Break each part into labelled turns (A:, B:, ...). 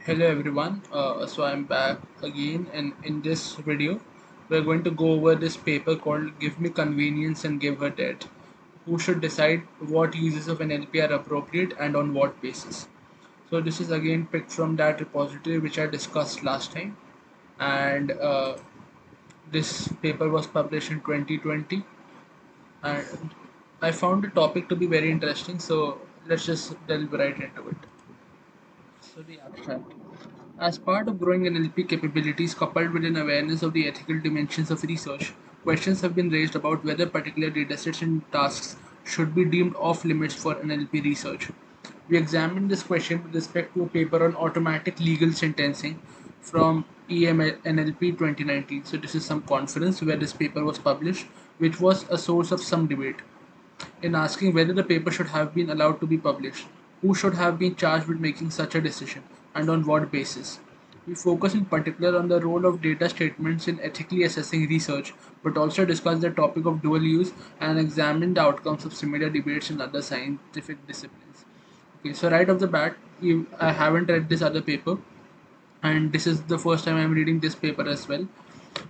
A: Hello everyone, so I'm back again, and in this video we're going to go over this paper called Give Me Convenience and Give Her Debt. Who should decide what uses of NLP are appropriate and on what basis? So this is again picked from that repository which I discussed last time, and this paper was published in 2020, and I found the topic to be very interesting, so let's just delve right into it. So the abstract. As part of growing NLP capabilities coupled with an awareness of the ethical dimensions of research, questions have been raised about whether particular datasets and tasks should be deemed off limits for NLP research. We examined this question with respect to a paper on automatic legal sentencing from EMNLP 2019. So this is some conference where this paper was published, which was a source of some debate in asking whether the paper should have been allowed to be published, who should have been charged with making such a decision, and on what basis. We focus in particular on the role of data statements in ethically assessing research, but also discuss the topic of dual use and examine the outcomes of similar debates in other scientific disciplines. Okay, so right off the bat, I haven't read this other paper, and this is the first time I'm reading this paper as well.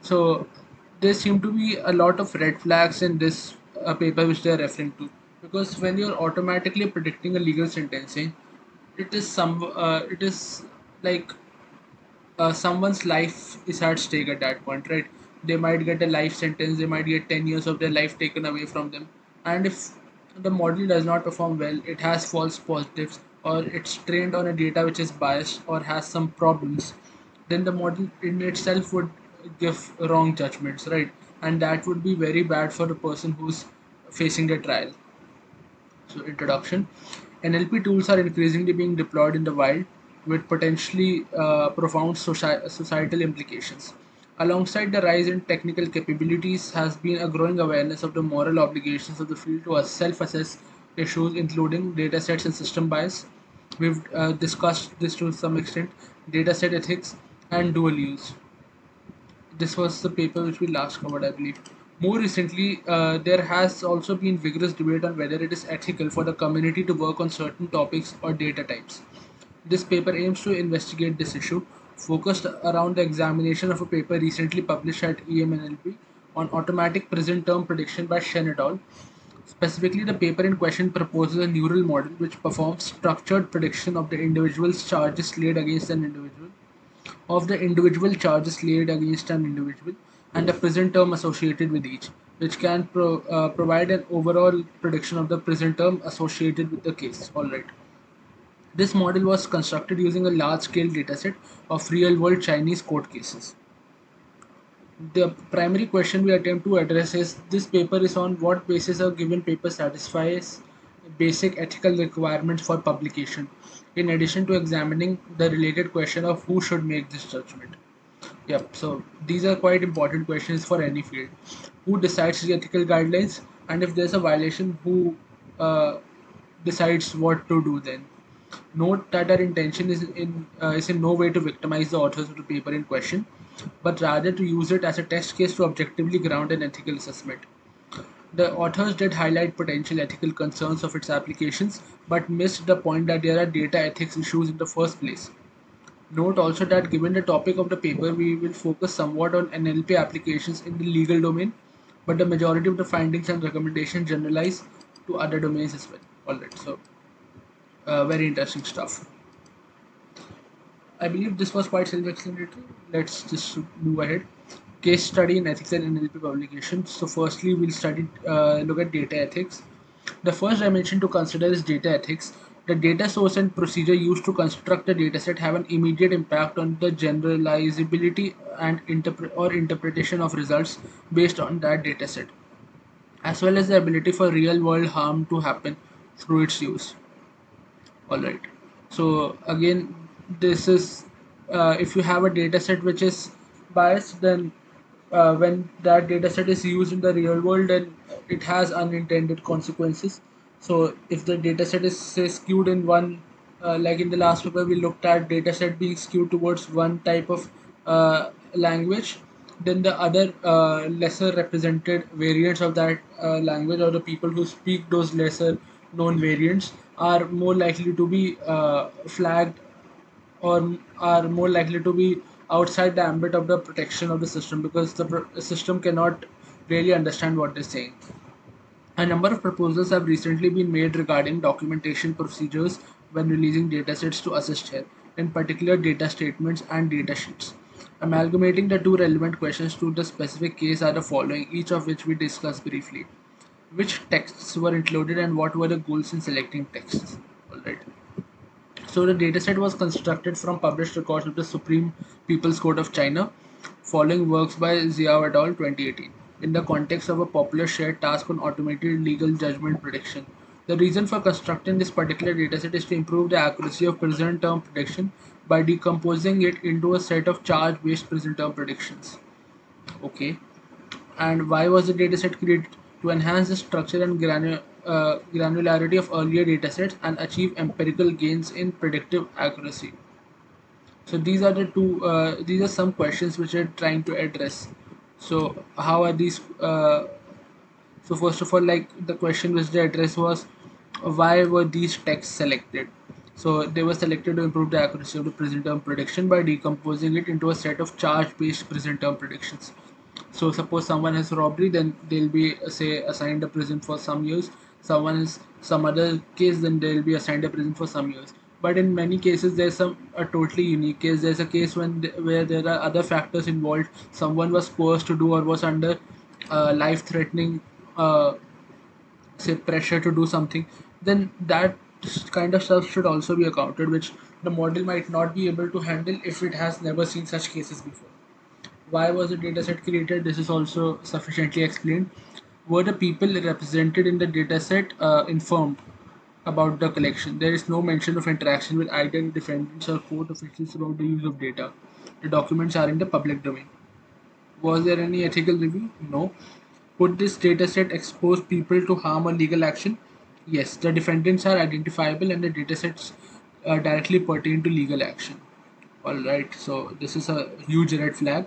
A: So there seem to be a lot of red flags in this paper which they are referring to, because when you're automatically predicting a legal sentencing, it is like someone's life is at stake at that point, right? They might get a life sentence, they might get 10 years of their life taken away from them, and if the model does not perform well, it has false positives, or it's trained on a data which is biased or has some problems, then the model in itself would give wrong judgments, right? And that would be very bad for the person who's facing the trial. So, introduction. NLP tools are increasingly being deployed in the wild with potentially profound societal implications. Alongside the rise in technical capabilities, has been a growing awareness of the moral obligations of the field to self assess issues, including datasets and system bias. We've discussed this to some extent, dataset ethics, and dual use. This was the paper which we last covered, I believe. More recently, there has also been vigorous debate on whether it is ethical for the community to work on certain topics or data types. This paper aims to investigate this issue, focused around the examination of a paper recently published at EMNLP on automatic present term prediction by Shen et al. Specifically, the paper in question proposes a neural model which performs structured prediction of the individual's charges laid against an individual of the individual charges laid against an individual and the present term associated with each, which can provide an overall prediction of the present term associated with the case. Alright. This model was constructed using a large scale dataset of real world Chinese court cases. The primary question we attempt to address is this paper is on what basis a given paper satisfies basic ethical requirements for publication, in addition to examining the related question of who should make this judgment. Yep, so these are quite important questions for any field. Who decides the ethical guidelines, and if there's a violation, who uh, decides what to do then? Note that our intention is in no way to victimize the authors of the paper in question, but rather to use it as a test case to objectively ground an ethical assessment. The authors did highlight potential ethical concerns of its applications, but missed the point that there are data ethics issues in the first place. Note also that given the topic of the paper, we will focus somewhat on NLP applications in the legal domain, but the majority of the findings and recommendations generalize to other domains as well. Alright, so very interesting stuff. I believe this was quite self-explanatory. Let's just move ahead. Case study in ethics and NLP publications. So, firstly, we'll look at data ethics. The first dimension to consider is data ethics. The data source and procedure used to construct the dataset have an immediate impact on the generalizability and interpretation of results based on that dataset, as well as the ability for real-world harm to happen through its use. All right. So again, this is if you have a data set which is biased, then when that data set is used in the real world, then it has unintended consequences. So if the data set is say skewed in one, like in the last paper, we looked at data set being skewed towards one type of language, then the other lesser represented variants of that language, or the people who speak those lesser known variants, are more likely to be flagged or are more likely to be outside the ambit of the protection of the system, because the system cannot really understand what they're saying. A number of proposals have recently been made regarding documentation procedures when releasing datasets to assist here, in particular data statements and data sheets. Amalgamating the two relevant questions to the specific case are the following, each of which we discuss briefly. Which texts were included and what were the goals in selecting texts? Alright. So the dataset was constructed from published records of the Supreme People's Court of China, following works by Xiao et al. 2018, in the context of a popular shared task on automated legal judgment prediction. The reason for constructing this particular dataset is to improve the accuracy of present term prediction by decomposing it into a set of charge-based present term predictions. Okay. And why was the dataset created? To enhance the structure and granularity of earlier datasets and achieve empirical gains in predictive accuracy. So these are the two. These are some questions which are trying to address. So how are these? So first of all, like the question which they addressed was, why were these texts selected? So they were selected to improve the accuracy of the present term prediction by decomposing it into a set of charge-based present term predictions. So suppose someone has robbery, then they'll be say assigned a prison for some years. Someone is some other case, then they'll be assigned a prison for some years. But in many cases, there's some a totally unique case. There's a case where there are other factors involved. Someone was coerced to do or was under life-threatening, uh, say, pressure to do something. Then that kind of stuff should also be accounted, which the model might not be able to handle if it has never seen such cases before. Why was the dataset created? This is also sufficiently explained. Were the people represented in the dataset informed about the collection? There is no mention of interaction with either defendants or court officials about the use of data. The documents are in the public domain. Was there any ethical review? No. Could this dataset expose people to harm or legal action? Yes. The defendants are identifiable and the datasets directly pertain to legal action. Alright, so this is a huge red flag.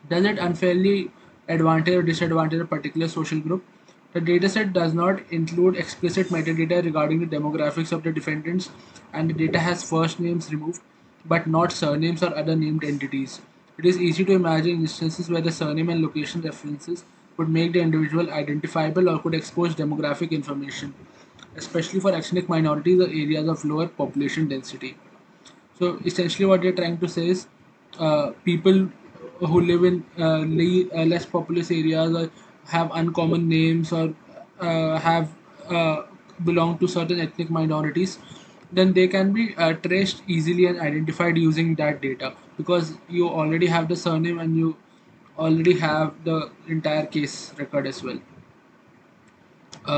A: Does it unfairly advantage or disadvantage a particular social group? The dataset does not include explicit metadata regarding the demographics of the defendants, and the data has first names removed, but not surnames or other named entities. It is easy to imagine instances where the surname and location references would make the individual identifiable or could expose demographic information, especially for ethnic minorities or areas of lower population density. So essentially, what they're trying to say is, people who live in less populous areas or have uncommon names or have belong to certain ethnic minorities, then they can be traced easily and identified using that data, because you already have the surname and you already have the entire case record as well.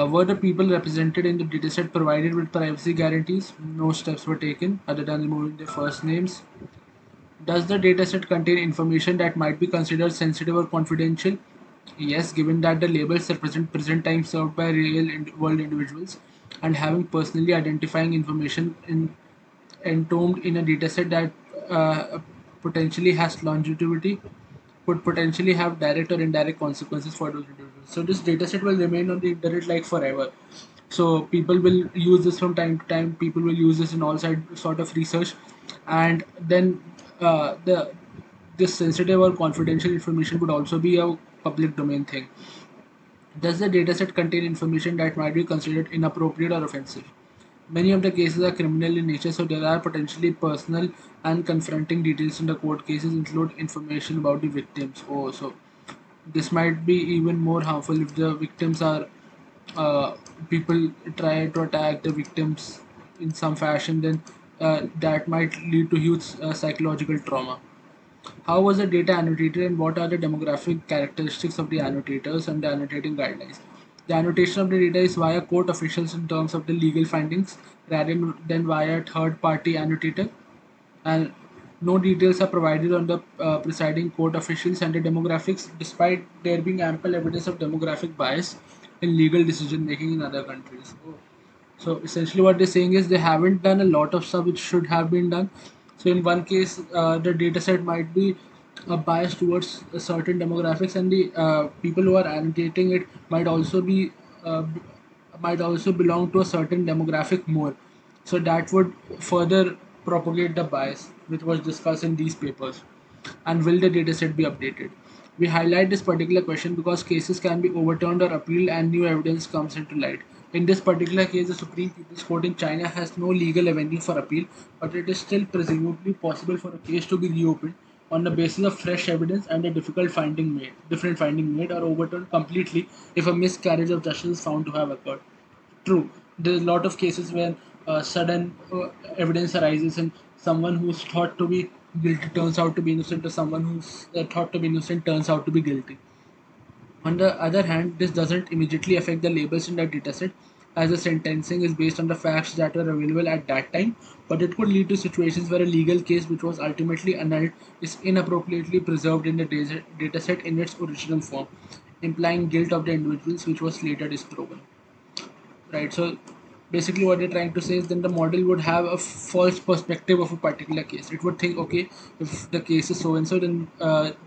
A: Were the people represented in the dataset provided with privacy guarantees? No steps were taken other than removing their first names. Does the dataset contain information that might be considered sensitive or confidential? Yes, given that the labels represent present time served by real world individuals, and having personally identifying information entombed in a dataset that potentially has longevity could potentially have direct or indirect consequences for those individuals. So this dataset will remain on the internet like forever. So people will use this from time to time. People will use this in all sort of research, and then the this sensitive or confidential information would also be a public domain thing. Does the dataset contain information that might be considered inappropriate or offensive? Many of the cases are criminal in nature, so there are potentially personal and confronting details in the court cases include information about the victims. Oh, so this might be even more harmful if the victims are uh, people try to attack the victims in some fashion, then that might lead to huge psychological trauma. How was the data annotated and what are the demographic characteristics of the annotators and the annotating guidelines? The annotation of the data is via court officials in terms of the legal findings rather than via third party annotator, and no details are provided on the presiding court officials and the demographics, despite there being ample evidence of demographic bias in legal decision making in other countries. So essentially, what they're saying is they haven't done a lot of stuff which should have been done. So in one case, the dataset might be biased towards a certain demographics, and the people who are annotating it uh, might also belong to a certain demographic more. So that would further propagate the bias which was discussed in these papers? And will the dataset be updated? We highlight this particular question because cases can be overturned or appealed and new evidence comes into light. In this particular case, the Supreme People's Court in China has no legal avenue for appeal, but it is still presumably possible for a case to be reopened on the basis of fresh evidence and a different finding made, or overturned completely if a miscarriage of justice is found to have occurred. True, there's a lot of cases where sudden evidence arises and someone who's thought to be guilty turns out to be innocent, or someone who's thought to be innocent turns out to be guilty. On the other hand, this doesn't immediately affect the labels in the dataset, as the sentencing is based on the facts that were available at that time, but it could lead to situations where a legal case which was ultimately annulled is inappropriately preserved in the dataset in its original form, implying guilt of the individuals which was later disproven. Right, so basically what they're trying to say is then the model would have a false perspective of a particular case. It would think, okay, if the case is so and so, then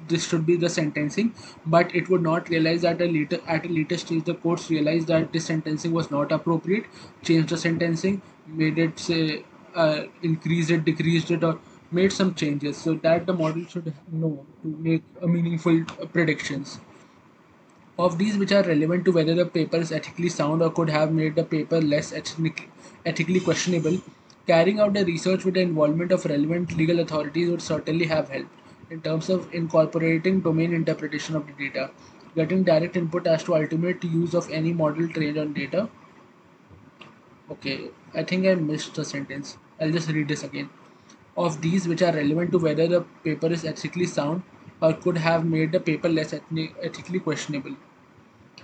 A: this should be the sentencing, but it would not realize that at a later stage the courts realized that this sentencing was not appropriate, changed the sentencing, made it say increased it, decreased it, or made some changes so that the model should know to make a meaningful predictions of these which are relevant to whether the paper is ethically sound or could have made the paper less ethically questionable. Carrying out the research with the involvement of relevant legal authorities would certainly have helped in terms of incorporating domain interpretation of the data, getting direct input as to ultimate use of any model trained on data. Okay, I think I missed the sentence. I'll just read this again. Of these which are relevant to whether the paper is ethically sound or could have made the paper less ethically questionable.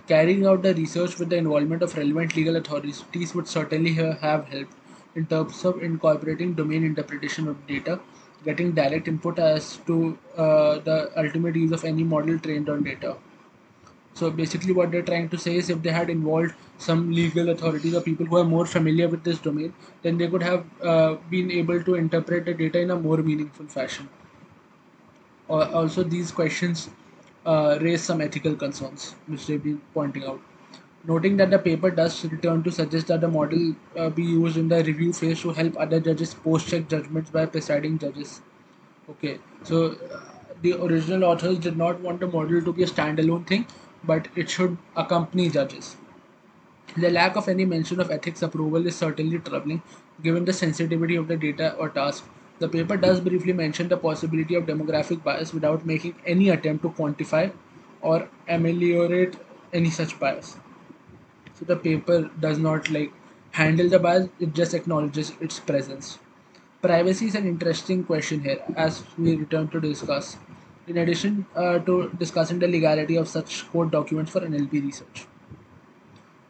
A: Carrying out the research with the involvement of relevant legal authorities would certainly have helped in terms of incorporating domain interpretation of data, getting direct input as to the ultimate use of any model trained on data. So basically, what they're trying to say is if they had involved some legal authorities or people who are more familiar with this domain, then they could have been able to interpret the data in a more meaningful fashion. Also, these questions raise some ethical concerns, which they've been pointing out. Noting that the paper does return to suggest that the model be used in the review phase to help other judges post-check judgments by presiding judges. Okay, so the original authors did not want the model to be a standalone thing, but it should accompany judges. The lack of any mention of ethics approval is certainly troubling, given the sensitivity of the data or task. The paper does briefly mention the possibility of demographic bias without making any attempt to quantify or ameliorate any such bias. So the paper does not like handle the bias, it just acknowledges its presence. Privacy is an interesting question here as we return to discuss. In addition to discussing the legality of such court documents for NLP research.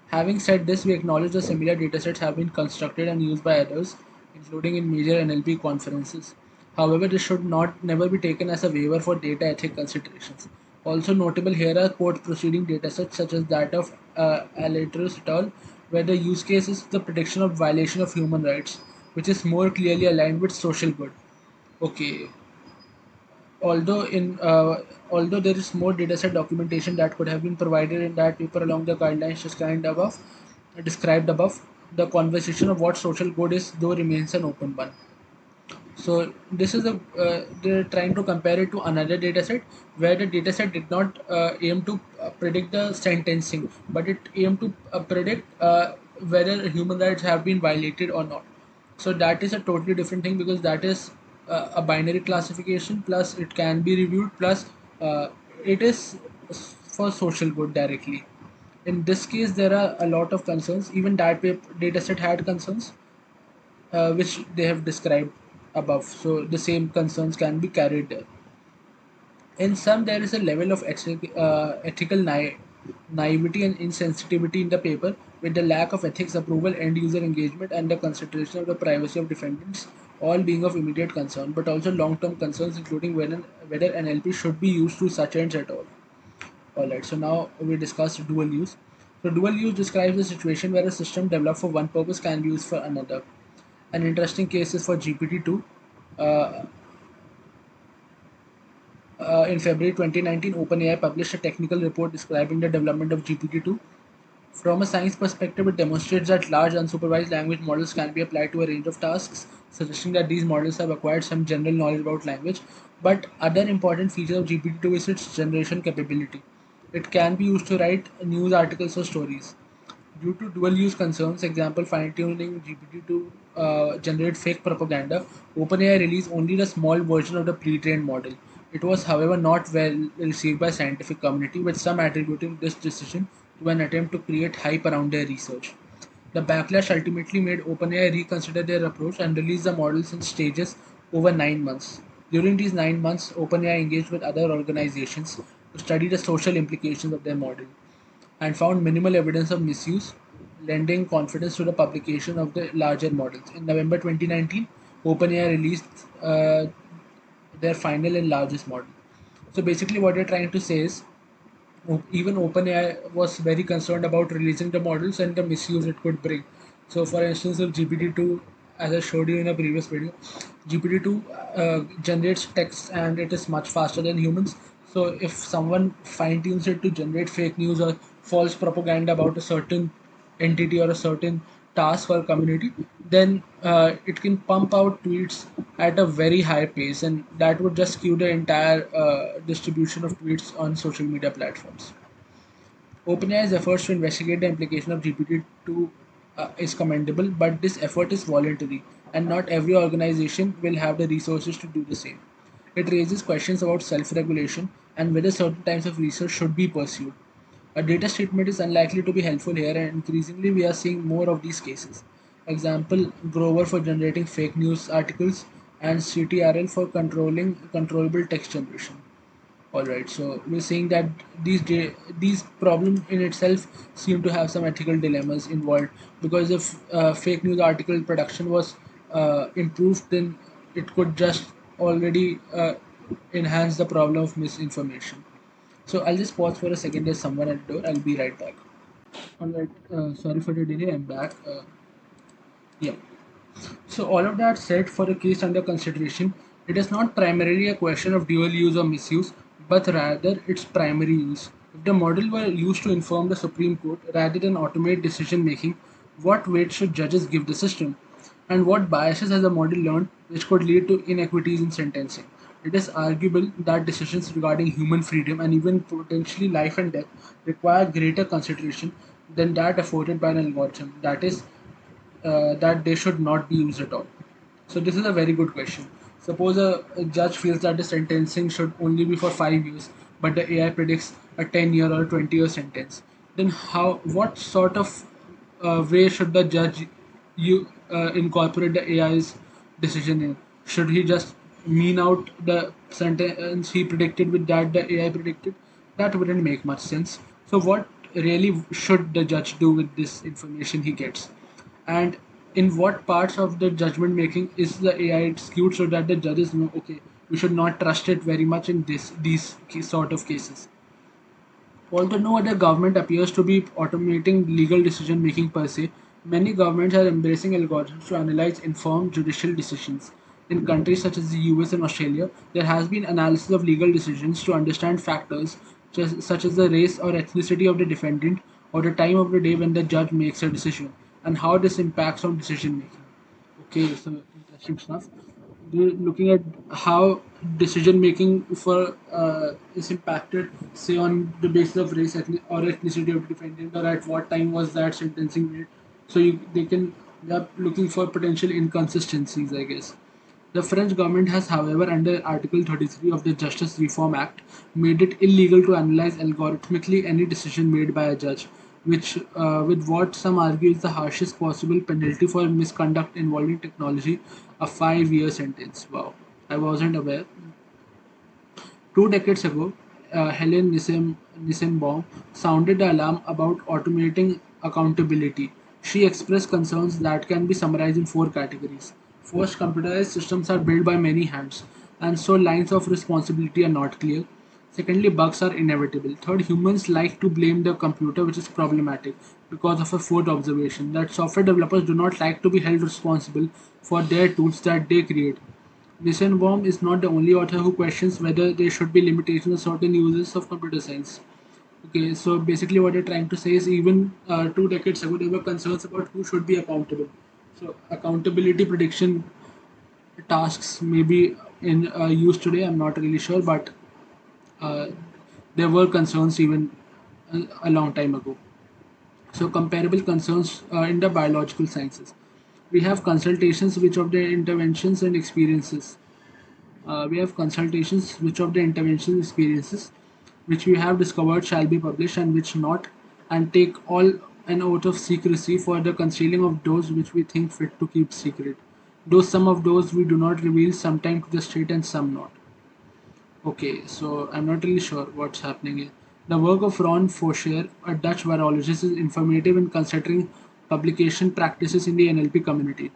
A: Having said this, we acknowledge the similar datasets have been constructed and used by others, including in major NLP conferences. However, this should not never be taken as a waiver for data ethic considerations. Also notable here are court proceeding datasets such as that of Alatrus et al., where the use case is the prediction of violation of human rights, which is more clearly aligned with social good. Okay, although there is more dataset documentation that could have been provided in that paper along the guidelines described above, the conversation of what social good is though remains an open one. So this is a they're trying to compare it to another dataset where the dataset did not aim to predict the sentencing, but it aimed to predict whether human rights have been violated or not. So that is a totally different thing because that is a binary classification. Plus, it can be reviewed. Plus, it is for social good directly. In this case, there are a lot of concerns. Even that dataset had concerns which they have described above. So the same concerns can be carried there. In some, there is a level of ethical naivety and insensitivity in the paper, with the lack of ethics approval, end user engagement, and the consideration of the privacy of defendants all being of immediate concern, but also long term concerns, including whether NLP should be used to such ends at all. Alright, so now we discussed dual use. So, dual use describes a situation where a system developed for one purpose can be used for another. An interesting case is for GPT-2. Uh, in February 2019, OpenAI published a technical report describing the development of GPT-2. From a science perspective, it demonstrates that large unsupervised language models can be applied to a range of tasks, suggesting that these models have acquired some general knowledge about language. But other important feature of GPT-2 is its generation capability. It can be used to write news articles or stories. Due to dual use concerns, example fine tuning GPT to generate fake propaganda, OpenAI released only the small version of the pre trained model. It was, however, not well received by scientific community, with some attributing this decision to an attempt to create hype around their research. The backlash ultimately made OpenAI reconsider their approach and release the models in stages over 9 months. During these 9 months, OpenAI engaged with other organizations to study the social implications of their model and found minimal evidence of misuse, lending confidence to the publication of the larger models. In November 2019, OpenAI released their final and largest model. So basically, what they're trying to say is even OpenAI was very concerned about releasing the models and the misuse it could bring. So, for instance, if GPT-2, as I showed you in a previous video, GPT-2 generates text and it is much faster than humans. So, if someone fine tunes it to generate fake news or false propaganda about a certain entity or a certain task or community, then it can pump out tweets at a very high pace, and that would just skew the entire distribution of tweets on social media platforms. OpenAI's efforts to investigate the implication of GPT-2 is commendable, but this effort is voluntary, and not every organization will have the resources to do the same. It raises questions about self regulation and whether certain types of research should be pursued. A data statement is unlikely to be helpful here, and increasingly we are seeing more of these cases. Example Grover for generating fake news articles, and CTRL for controlling controllable text generation. All right, so we're seeing that these problems in itself seem to have some ethical dilemmas involved, because if fake news article production was improved, then it could just already enhance the problem of misinformation. So I'll just pause for a second. There's someone at the door. I'll be right back. All right. Sorry for the delay. I'm back. Yeah. So all of that said, for the case under consideration, it is not primarily a question of dual use or misuse, but rather its primary use. If the model were used to inform the Supreme Court rather than automate decision making, what weight should judges give the system? And what biases has the model learned which could lead to inequities in sentencing? It is arguable that decisions regarding human freedom and even potentially life and death require greater consideration than that afforded by an algorithm. That they should not be used at all? So this is a very good question. Suppose a judge feels that the sentencing should only be for 5 years, but the AI predicts a 10-year or a 20-year sentence. Then what sort of way should the judge incorporate the AI's decision in? Should he just mean out the sentence he predicted with that the AI predicted? That wouldn't make much sense. So what really should the judge do with this information he gets? And in what parts of the judgment making is the AI skewed so that the judges know, okay, we should not trust it very much in sort of cases. Although no other government appears to be automating legal decision making per se, many governments are embracing algorithms to analyze informed judicial decisions. In countries such as the US and Australia, there has been analysis of legal decisions to understand factors such as the race or ethnicity of the defendant or the time of the day when the judge makes a decision and how this impacts on decision making. Okay, so interesting stuff. They're looking at how decision making for is impacted, say on the basis of race or ethnicity of the defendant, or at what time was that sentencing made. So they're looking for potential inconsistencies, I guess. The French government has, however, under Article 33 of the Justice Reform Act, made it illegal to analyze algorithmically any decision made by a judge, which, with what some argue is the harshest possible penalty for misconduct involving technology, a 5-year sentence. Wow, I wasn't aware. 2 decades ago, Helen Nissenbaum sounded the alarm about automating accountability. She expressed concerns that can be summarized in 4 categories. First, computerized systems are built by many hands, and so lines of responsibility are not clear. Secondly, bugs are inevitable. Third, humans like to blame the computer, which is problematic because of a fourth observation that software developers do not like to be held responsible for their tools that they create. Nissenbaum is not the only author who questions whether there should be limitations on certain uses of computer science. Okay, so basically, what you're trying to say is even 2 decades ago, there were concerns about who should be accountable. So, accountability prediction tasks may be in use today. I'm not really sure, but uh, there were concerns even a long time ago. So, comparable concerns in the biological sciences. We have consultations which of the interventions and experiences. We have consultations which of the intervention experiences which we have discovered shall be published and which not, and take all an oath of secrecy for the concealing of those which we think fit to keep secret. Though some of those we do not reveal, sometime to the state and some not. Okay, so I'm not really sure what's happening here. The work of Ron Foscher, a Dutch virologist, is informative in considering publication practices in the NLP community.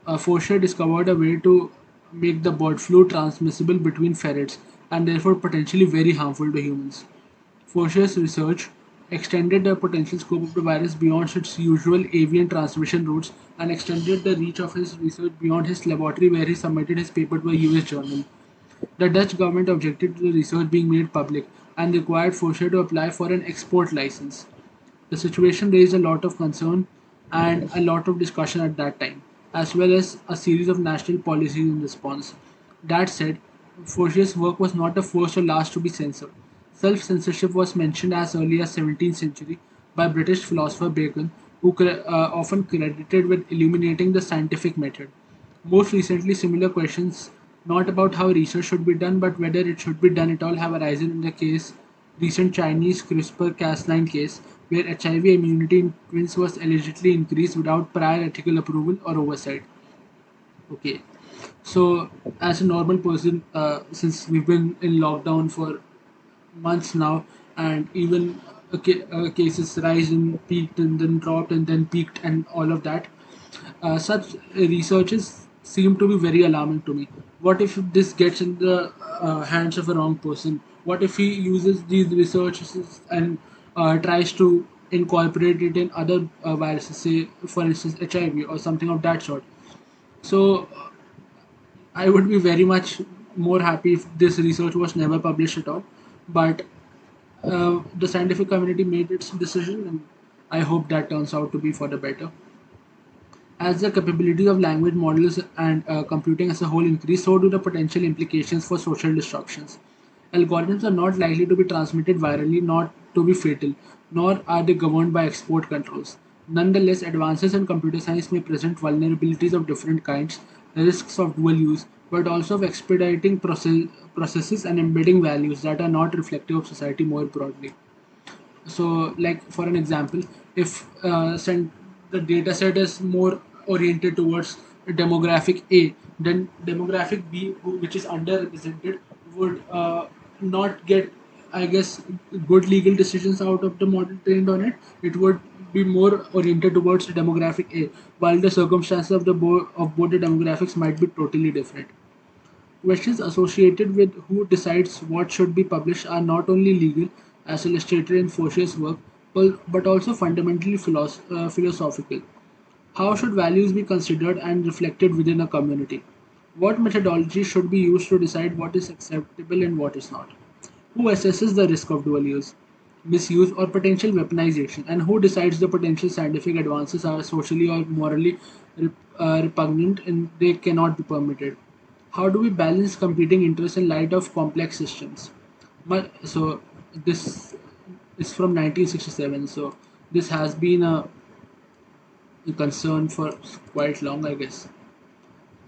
A: Foscher discovered a way to make the bird flu transmissible between ferrets and therefore potentially very harmful to humans. Foscher's research extended the potential scope of the virus beyond its usual avian transmission routes and extended the reach of his research beyond his laboratory where he submitted his paper to a US journal. The Dutch government objected to the research being made public and required Foscher to apply for an export license. The situation raised a lot of concern and a lot of discussion at that time, as well as a series of national policies in response. That said, Foscher's work was not the first or last to be censored. Self censorship was mentioned as early as 17th century by British philosopher Bacon, who often credited with illuminating the scientific method. Most recently, similar questions, not about how research should be done, but whether it should be done at all, have arisen in the case recent Chinese CRISPR-Cas9 case, where HIV immunity in twins was allegedly increased without prior ethical approval or oversight. Okay, so as a normal person, since we've been in lockdown for months now, and even cases rise and peaked and then dropped and then peaked and all of that, such researches seem to be very alarming to me. What if this gets in the hands of a wrong person? What if he uses these researches and tries to incorporate it in other viruses, say for instance HIV or something of that sort? So I would be very much more happy if this research was never published at all. But the scientific community made its decision, and I hope that turns out to be for the better. As the capability of language models and computing as a whole increase, so do the potential implications for social disruptions. Algorithms are not likely to be transmitted virally, not to be fatal, nor are they governed by export controls. Nonetheless, advances in computer science may present vulnerabilities of different kinds, risks of dual use, but also of expediting processes and embedding values that are not reflective of society more broadly. So, like for an example, if the data set is more oriented towards demographic A, then demographic B, which is underrepresented, would not get, I guess, good legal decisions out of the model trained on it. It would be more oriented towards demographic A, while the circumstances of of both the demographics might be totally different. Questions associated with who decides what should be published are not only legal, as illustrated in Fosier's work, but also fundamentally philosophical. How should values be considered and reflected within a community? What methodology should be used to decide what is acceptable and what is not? Who assesses the risk of dual use, misuse, or potential weaponization? And who decides the potential scientific advances are socially or morally repugnant and they cannot be permitted? How do we balance competing interests in light of complex systems? So, this is from 1967, so this has been a concern for quite long, I guess.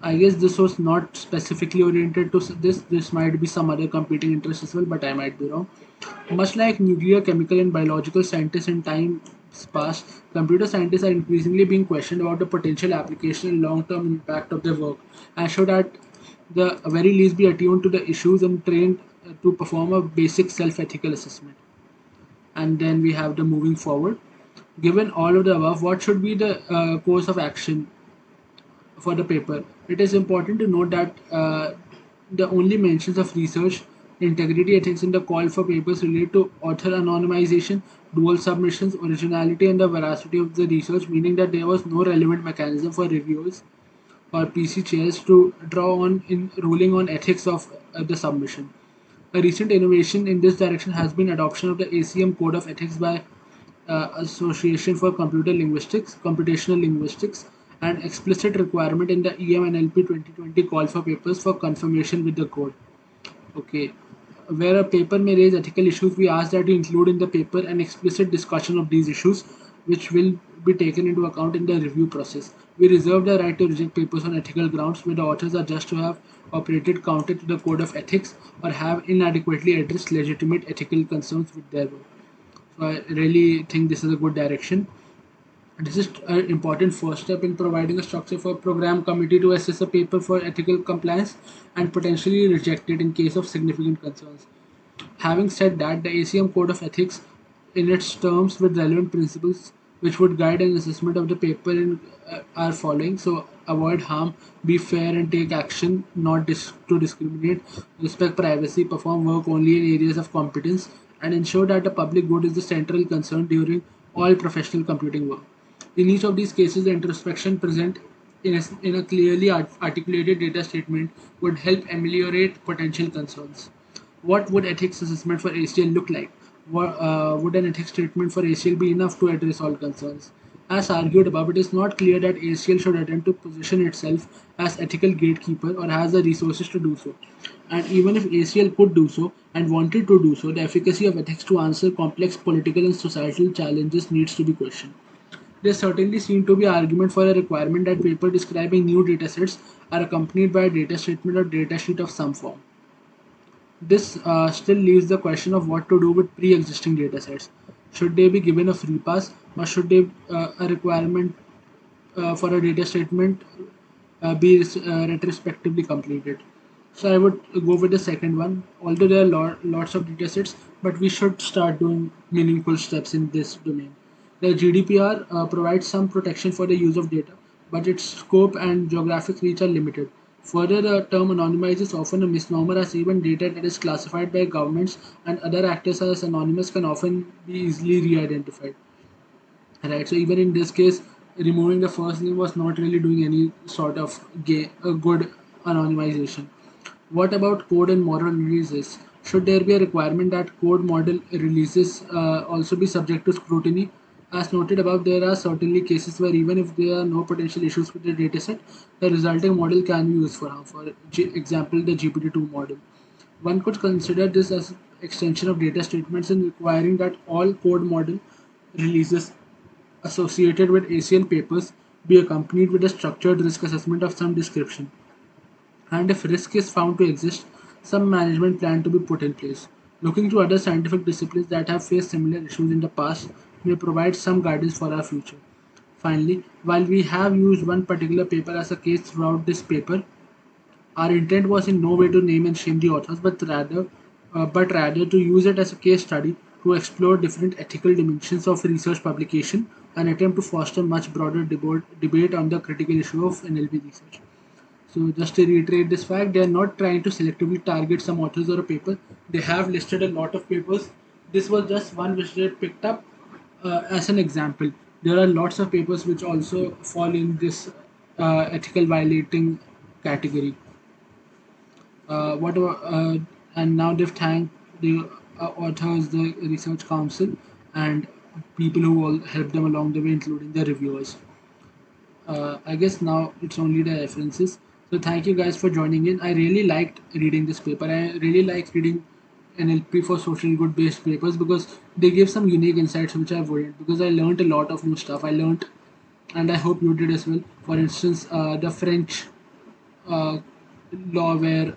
A: I guess this was not specifically oriented to this. This might be some other competing interests as well, but I might be wrong. Much like nuclear, chemical, and biological scientists in times past, computer scientists are increasingly being questioned about the potential application and long-term impact of their work, and should at the very least be attuned to the issues and trained to perform a basic self-ethical assessment. And then we have the moving forward. Given all of the above, what should be the course of action for the paper? It is important to note that the only mentions of research integrity ethics in the call for papers relate to author anonymization, dual submissions, originality, and the veracity of the research, meaning that there was no relevant mechanism for reviewers or PC chairs to draw on in ruling on ethics of the submission. A recent innovation in this direction has been adoption of the ACM Code of Ethics by Association for Computer Linguistics, Computational Linguistics, and explicit requirement in the EMNLP 2020 call for papers for confirmation with the code. Okay. Where a paper may raise ethical issues, we ask that you include in the paper an explicit discussion of these issues, which will be taken into account in the review process. We reserve the right to reject papers on ethical grounds where the authors are just to have operated counter to the code of ethics or have inadequately addressed legitimate ethical concerns with their work. So I really think this is a good direction. This is an important first step in providing a structure for a program committee to assess a paper for ethical compliance and potentially reject it in case of significant concerns. Having said that, the ACM Code of Ethics, in its terms with relevant principles which would guide an assessment of the paper are following. So, avoid harm, be fair and take action, not to discriminate, respect privacy, perform work only in areas of competence, and ensure that the public good is the central concern during all professional computing work. In each of these cases, the introspection present in a clearly articulated data statement would help ameliorate potential concerns. What would ethics assessment for ACL look like? Would an ethics statement for ACL be enough to address all concerns? As argued above, it is not clear that ACL should attempt to position itself as ethical gatekeeper or has the resources to do so. And even if ACL could do so and wanted to do so, the efficacy of ethics to answer complex political and societal challenges needs to be questioned. There certainly seem to be argument for a requirement that paper describing new datasets are accompanied by a data statement or datasheet of some form. This still leaves the question of what to do with pre-existing datasets. Should they be given a free pass, or should they a requirement for a data statement be retrospectively completed? So I would go with the second one. Although there are lots of datasets, but we should start doing meaningful steps in this domain. The GDPR provides some protection for the use of data, but its scope and geographic reach are limited. Further, the term anonymized is often a misnomer as even data that is classified by governments and other actors as anonymous can often be easily re-identified. Right, so even in this case, removing the first name was not really doing any sort of good anonymization. What about code and model releases? Should there be a requirement that code model releases also be subject to scrutiny? As noted above, there are certainly cases where even if there are no potential issues with the dataset, the resulting model can be used for harm. For example, the GPT-2 model. One could consider this as extension of data statements in requiring that all code model releases associated with ACL papers be accompanied with a structured risk assessment of some description. And if risk is found to exist, some management plan to be put in place. Looking to other scientific disciplines that have faced similar issues in the past may provide some guidance for our future. Finally, while we have used one particular paper as a case throughout this paper, our intent was in no way to name and shame the authors, but rather to use it as a case study to explore different ethical dimensions of research publication and attempt to foster much broader debate on the critical issue of NLP research. So just to reiterate this fact, they are not trying to selectively target some authors or a paper. They have listed a lot of papers. This was just one which they picked up as an example. There are lots of papers which also fall in this ethical violating category. What and now they've thanked the authors, the research council, and people who all helped them along the way, including the reviewers. I guess now it's only the references. So thank you guys for joining in. I really liked reading this paper. I really like reading NLP for social good based papers because they give some unique insights which I wouldn't. Because I learned a lot of new stuff. I learned, and I hope you did as well. For instance, the French uh, law where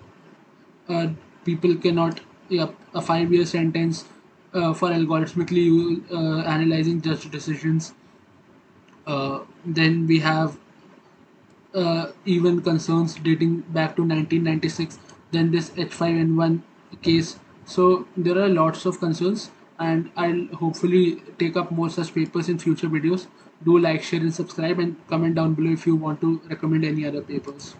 A: uh, people cannot, yeah, a 5 year sentence for algorithmically analyzing judge decisions. Then we have even concerns dating back to 1996, then this H5N1 case. So there are lots of concerns, and I'll hopefully take up more such papers in future videos. Do like, share, and subscribe, and comment down below if you want to recommend any other papers.